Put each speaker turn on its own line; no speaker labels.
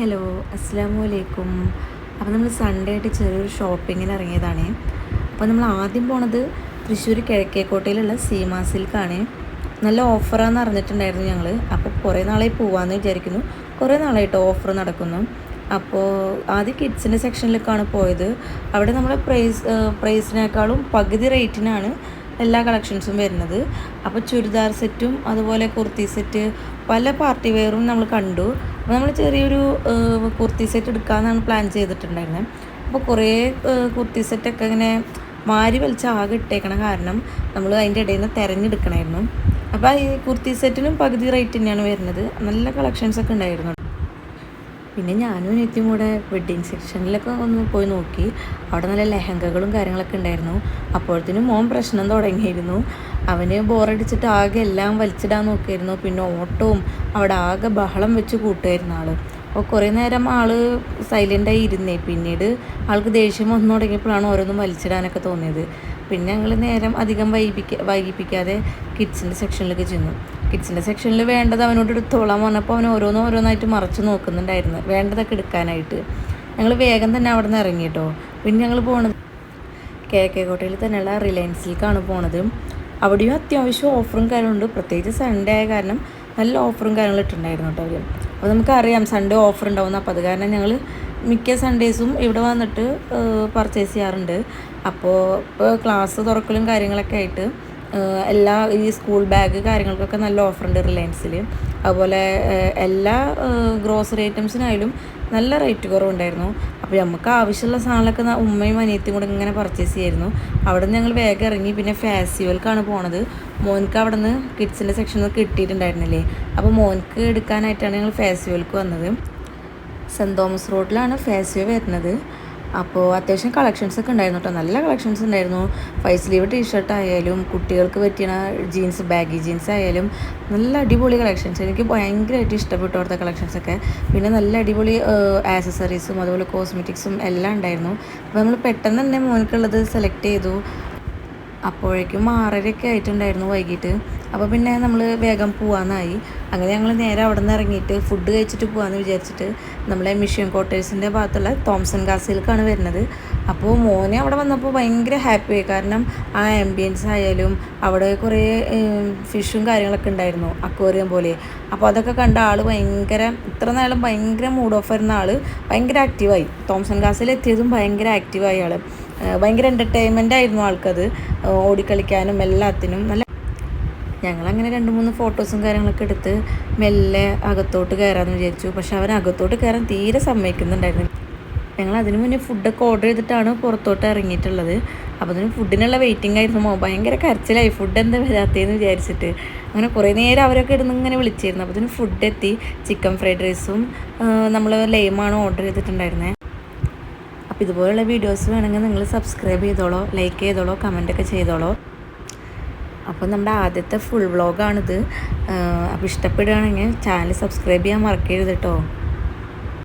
Hello, അസ്സലാമു അലൈക്കും. അപ്പോൾ നമ്മൾ സൺഡേ ആയിട്ട് ചെറിയൊരു ഷോപ്പിങ്ങിന് ഇറങ്ങിയതാണ്. അപ്പോൾ നമ്മൾ ആദ്യം പോണത് തൃശ്ശൂർ കിഴക്കേക്കോട്ടയിലുള്ള സീമാ സിൽക്കാണ്. നല്ല ഓഫറാന്ന് അറിഞ്ഞിട്ടുണ്ടായിരുന്നു ഞങ്ങൾ. അപ്പോൾ കുറേ നാളായി പോവാമെന്ന് വിചാരിക്കുന്നു. കുറേ നാളായിട്ട് ഓഫർ നടക്കുന്നു. അപ്പോൾ ആദ്യം കിഡ്സിൻ്റെ സെക്ഷനിലേക്കാണ് പോയത്. അവിടെ നമ്മുടെ പ്രൈസിനേക്കാളും പകുതി റേറ്റിനാണ് എല്ലാ കളക്ഷൻസും വരുന്നത്. അപ്പോൾ ചുരിദാർ സെറ്റും അതുപോലെ കുർത്തി സെറ്റ് പല പാർട്ടി വെയറും നമ്മൾ കണ്ടു. അപ്പോൾ നമ്മൾ ചെറിയൊരു കുർത്തി സെറ്റ് എടുക്കാമെന്നാണ് പ്ലാൻ ചെയ്തിട്ടുണ്ടായിരുന്നത്. അപ്പോൾ കുറേ കുർത്തി സെറ്റൊക്കെ ഇങ്ങനെ മാരി വലിച്ച ആകെ ഇട്ടേക്കണം, കാരണം നമ്മൾ അതിൻ്റെ ഇടയിൽ നിന്ന് തിരഞ്ഞെടുക്കണമായിരുന്നു. അപ്പോൾ ഈ കുർത്തി സെറ്റിനും പകുതി റേറ്റ് തന്നെയാണ് വരുന്നത്. നല്ല കളക്ഷൻസൊക്കെ ഉണ്ടായിരുന്നു. പിന്നെ ഞാനും അനിയത്തിയും കൂടെ വെഡ്ഡിങ് സെക്ഷനിലൊക്കെ ഒന്ന് പോയി നോക്കി. അവിടെ നല്ല ലെഹങ്കകളും കാര്യങ്ങളൊക്കെ ഉണ്ടായിരുന്നു. അപ്പോഴത്തേനും മോൻ പ്രശ്നം തുടങ്ങിയിരുന്നു. അവന് ബോറടിച്ചിട്ട് ആകെ എല്ലാം വലിച്ചിടാൻ നോക്കിയിരുന്നു. പിന്നെ ഓട്ടവും അവിടെ ആകെ ബഹളം വെച്ച് കൂട്ടുമായിരുന്നു ആൾ. അപ്പോൾ കുറേ നേരം ആൾ സൈലൻ്റായി ഇരുന്നേ. പിന്നീട് ആൾക്ക് ദേഷ്യം വന്നു തുടങ്ങിയപ്പോഴാണ് ഓരോന്നും വലിച്ചിടാനൊക്കെ തോന്നിയത്. പിന്നെ ഞങ്ങൾ നേരം അധികം വൈകിപ്പിക്കാതെ കിഡ്സിൻ്റെ സെക്ഷനിലേക്ക് ചെന്നു. കിഡ്സിൻ്റെ സെക്ഷനിൽ വേണ്ടത് അവനോട് എടുത്തോളാൻ പറഞ്ഞപ്പോൾ അവൻ ഓരോന്നായിട്ട് മറച്ച് നോക്കുന്നുണ്ടായിരുന്നു വേണ്ടതൊക്കെ എടുക്കാനായിട്ട്. ഞങ്ങൾ വേഗം തന്നെ അവിടെ നിന്ന് ഇറങ്ങി കേട്ടോ. പിന്നെ ഞങ്ങൾ പോണത് കിഴക്കേക്കോട്ടയിൽ തന്നെയുള്ള റിലയൻസിലേക്കാണ് പോണത്. അവിടെയും അത്യാവശ്യം ഓഫറും കാര്യങ്ങളുണ്ട്. പ്രത്യേകിച്ച് സൺഡേ ആയ കാരണം നല്ല ഓഫറും കാര്യങ്ങളും ഇട്ടുണ്ടായിരുന്നു കേട്ടോ അവർ. അപ്പോൾ നമുക്കറിയാം സൺഡേ ഓഫർ ഉണ്ടാവുന്ന. അപ്പോൾ അത് കാരണം ഞങ്ങൾ മിക്ക സൺഡേസും ഇവിടെ വന്നിട്ട് പർച്ചേസ് ചെയ്യാറുണ്ട്. അപ്പോൾ ഇപ്പോൾ ക്ലാസ് തുറക്കലും കാര്യങ്ങളൊക്കെ ആയിട്ട് എല്ലാ ഈ സ്കൂൾ ബാഗ് കാര്യങ്ങൾക്കൊക്കെ നല്ല ഓഫറുണ്ട് റിലയൻസിൽ. അതുപോലെ എല്ലാ ഗ്രോസറി ഐറ്റംസിനായാലും നല്ല റേറ്റ് കുറവുണ്ടായിരുന്നു. അപ്പോൾ നമുക്ക് ആവശ്യമുള്ള സാധനങ്ങളൊക്കെ ഉമ്മയും അനിയത്തിയും കൂടെ ഇങ്ങനെ പർച്ചേസ് ചെയ്യായിരുന്നു. അവിടെ നിന്ന് ഞങ്ങൾ വേഗം ഇറങ്ങി. പിന്നെ ഫാസ്റ്റിവൽക്കാണ് പോണത്. മോൻക്ക് അവിടെ നിന്ന് കിഡ്സിൻ്റെ സെക്ഷനിൽ കിട്ടിയിട്ടുണ്ടായിരുന്നില്ലേ, അപ്പോൾ മോൻക്ക് എടുക്കാനായിട്ടാണ് ഞങ്ങൾ ഫാസ്റ്റിവൽക്ക് വന്നത്. സെൻറ്റ് തോമസ് റോഡിലാണ് ഫാസ്റ്റിവൽ വരുന്നത്. അപ്പോൾ അത്യാവശ്യം കളക്ഷൻസൊക്കെ ഉണ്ടായിരുന്നു കേട്ടോ. നല്ല കളക്ഷൻസ് ഉണ്ടായിരുന്നു. 5 സ്ലീവ് ടീഷർട്ട് ആയാലും കുട്ടികൾക്ക് പറ്റിയ ജീൻസ്, ബാഗി ജീൻസ് ആയാലും നല്ല അടിപൊളി കളക്ഷൻസ്. എനിക്ക് ഭയങ്കരമായിട്ട് ഇഷ്ടപ്പെട്ടു അവിടുത്തെ കളക്ഷൻസൊക്കെ. പിന്നെ നല്ല അടിപൊളി ആക്സസറീസും അതുപോലെ കോസ്മെറ്റിക്സും എല്ലാം ഉണ്ടായിരുന്നു. അപ്പോൾ നമ്മൾ പെട്ടെന്ന് തന്നെ മോനിക്കുള്ളത് സെലക്ട് ചെയ്തു. അപ്പോഴേക്കും 6:30 ആയിട്ടുണ്ടായിരുന്നു വൈകിട്ട്. അപ്പോൾ പിന്നെ നമ്മൾ വേഗം പോകാമെന്നായി. അങ്ങനെ ഞങ്ങൾ നേരെ അവിടെ നിന്ന് ഇറങ്ങിയിട്ട് ഫുഡ് കഴിച്ചിട്ട് പോകാമെന്ന് വിചാരിച്ചിട്ട് നമ്മളെ മിഷൻ ക്വാർട്ടേഴ്സിൻ്റെ ഭാഗത്തുള്ള തോംസൺ കാസിലേക്കാണ് വരുന്നത്. അപ്പോൾ മോനെ അവിടെ വന്നപ്പോൾ ഭയങ്കര ഹാപ്പിയായി, കാരണം ആ ആംബിയൻസ് ആയാലും അവിടെ കുറേ ഫിഷും കാര്യങ്ങളൊക്കെ ഉണ്ടായിരുന്നു, അക്വേറിയം പോലെ. അപ്പോൾ അതൊക്കെ കണ്ട ആൾ ഭയങ്കര ഇത്ര നേരം ഭയങ്കര മൂഡ് ഓഫ് വരുന്ന ആൾ ഭയങ്കര ആക്റ്റീവായി. തോംസൺ കാസിൽ എത്തിയതും ഭയങ്കര ആക്റ്റീവായി ആൾ. ഭയങ്കര എൻ്റർടൈൻമെൻ്റ് ആയിരുന്നു ആൾക്കത്, ഓടിക്കളിക്കാനും എല്ലാത്തിനും. നല്ല ഞങ്ങളങ്ങനെ 2-3 ഫോട്ടോസും കാര്യങ്ങളൊക്കെ എടുത്ത് മെല്ലെ അകത്തോട്ട് കയറാമെന്ന് വിചാരിച്ചു. പക്ഷെ അവൻ അകത്തോട്ട് കയറാൻ തീരെ സമ്മതിക്കുന്നുണ്ടായിരുന്നു. ഞങ്ങൾ അതിന് മുന്നേ ഫുഡൊക്കെ ഓർഡർ ചെയ്തിട്ടാണ് പുറത്തോട്ട് ഇറങ്ങിയിട്ടുള്ളത്. അപ്പോൾ അതിന് ഫുഡിനുള്ള വെയിറ്റിംഗ് ആയിരുന്നു. ഭയങ്കര കരച്ചിലായി, ഫുഡ് എന്താ വരാത്തതെന്ന് വിചാരിച്ചിട്ട്. അങ്ങനെ കുറേ നേരം അവരൊക്കെ ഇടുന്ന് ഇങ്ങനെ വിളിച്ചിരുന്നു. അപ്പോൾ അതിന് ഫുഡ് എത്തി. ചിക്കൻ ഫ്രൈഡ് റൈസും നമ്മൾ ലൈമാണ് ഓർഡർ ചെയ്തിട്ടുണ്ടായിരുന്നത്. അപ്പോൾ ഇതുപോലുള്ള വീഡിയോസ് വേണമെങ്കിൽ നിങ്ങൾ സബ്സ്ക്രൈബ് ചെയ്തോളൂ, ലൈക്ക് ചെയ്തോളൂ, കമൻറ്റൊക്കെ ചെയ്തോളൂ. അപ്പോൾ നമ്മുടെ ആദ്യത്തെ ഫുൾ വ്ളോഗാണിത്. അപ്പോൾ ഇഷ്ടപ്പെടുകയാണെങ്കിൽ ചാനൽ സബ്സ്ക്രൈബ് ചെയ്യാൻ മറക്കരുത് കേട്ടോ.